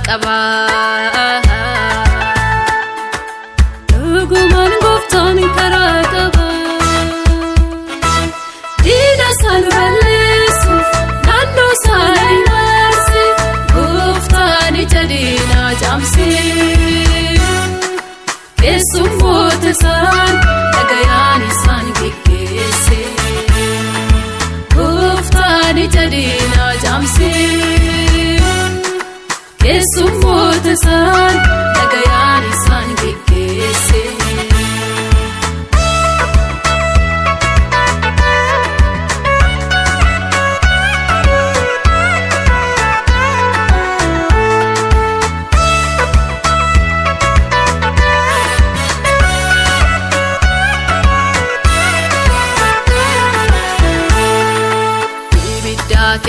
qaba Dhugumaan gooftaan karaa qaba Diina isaan balleessuuf naannoo isaanii marsee gooftaan ija diinaa caamsee Keessummoota isaan nagayaan isaan geggeesse Gooftaan ija diinaa caamsee Keessummoota isaan nagayaan isaan geggeesse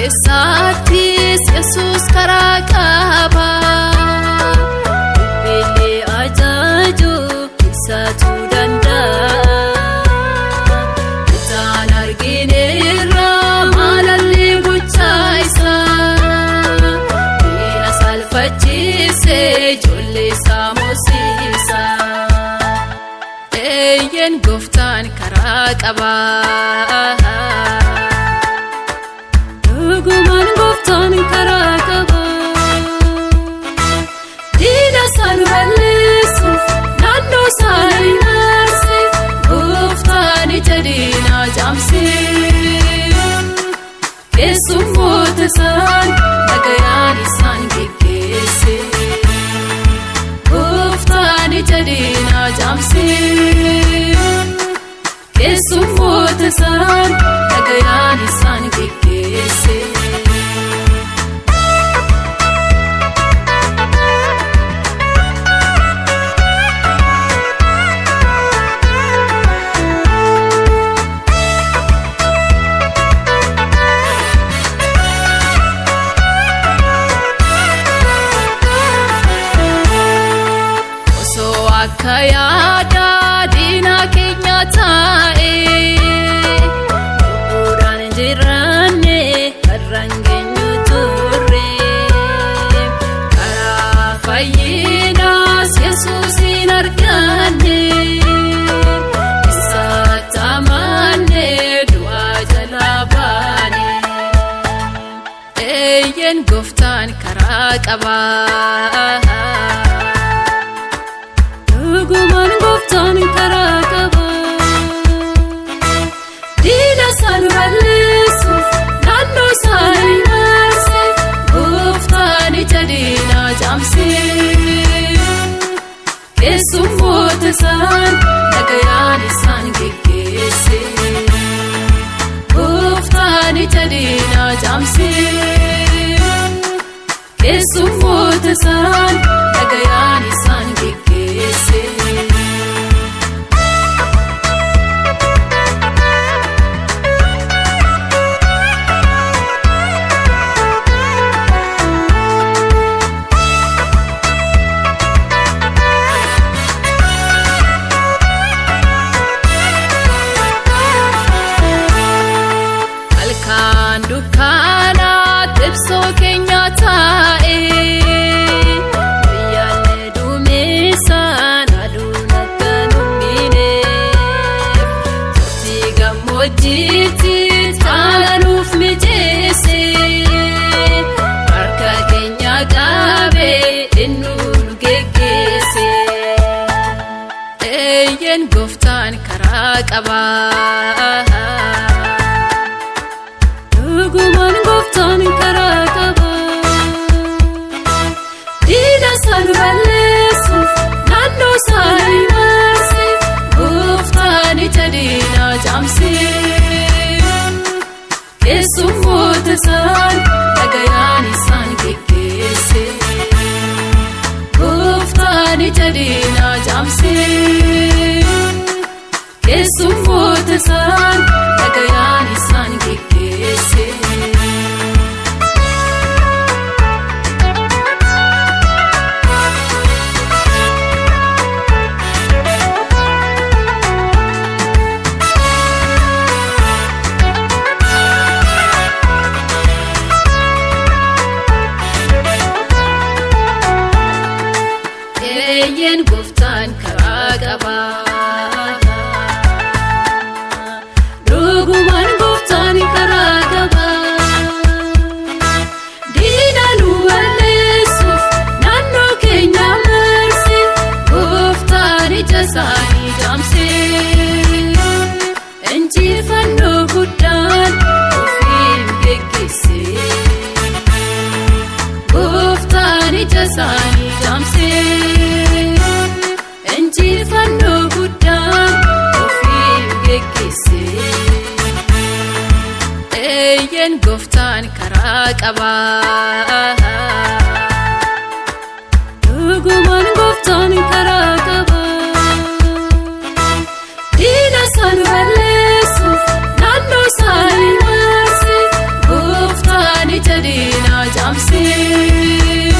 Keessattis Yesuus karaa qaba Bilbilee ajaaju ibsachuu danda'a Isaan argineerra maalallee gochaa isaa Diina salphachiisee ijoollee isaa moosisa Eeyyeen gooftaan karaa qaba Dhugumaan gooftaan karaa qaba Diina isaan balleessuuf naannoo isaanii marsee gooftaan ija diinaa caamsee Keessummoota isaan nagayaan isaan geggeesse Gooftaan ija diinaa caamsee Keessummoota isaan nagayaan isaan geggeesse Osoo akka yaada diina keenya taa'ee Lubbuudhaan jiraanne karraan geenyu turre Karaa fayyinaas Yesuusin arganne Isatti amanne du'aa jalaa baane Eeyyeen gooftaan karaa qaba Dhugumaan gooftaan karaa qaba Diina isaan balleessuuf naannoo isaanii marsee gooftaan ija diinaa caamsee Keessummoota isaan nagayaan isaan geggeesse Gooftaan ija diinaa caamsee Keessummoota isaan nagayaan isaan geggeesse Halkan dukkaanaatti ibsoo keenya taa'ee Guyyaalee duumessaan aduun akka nummineef Turtii gammoojjiitti taala nuuf mijeesse Harka keenya qabee inni nu geggeesse Eeyyeen gooftaan karaa qaba Dhugumaan gooftaan karaa qaba Diina isaan balleessuuf naannoo isaanii marsee gooftaan ija diinaa caamsee Keessummoota isaan nagayaan isaan geggeesse Gooftaan ija diinaa caamsee Keessummoota isaan nagayaan isaan geggeesse qaba dhugumaan gooftaan karaa qaba diina isaan balleessuuf naannoo isaanii marsee gooftaan ija diinaa jaamsee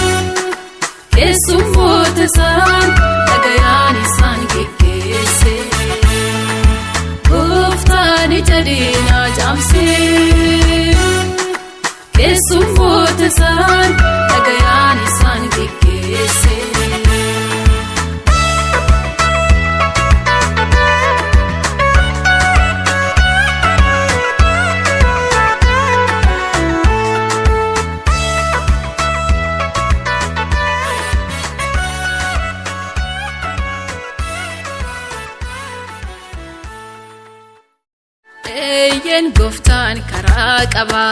keessummoota isaan dhagayaan isaan geggeesse gooftaan ija diinaa jaamsee keessummoota isaan dhagayaan isaan geggeesse. Eeyyen gooftaan karaa qaba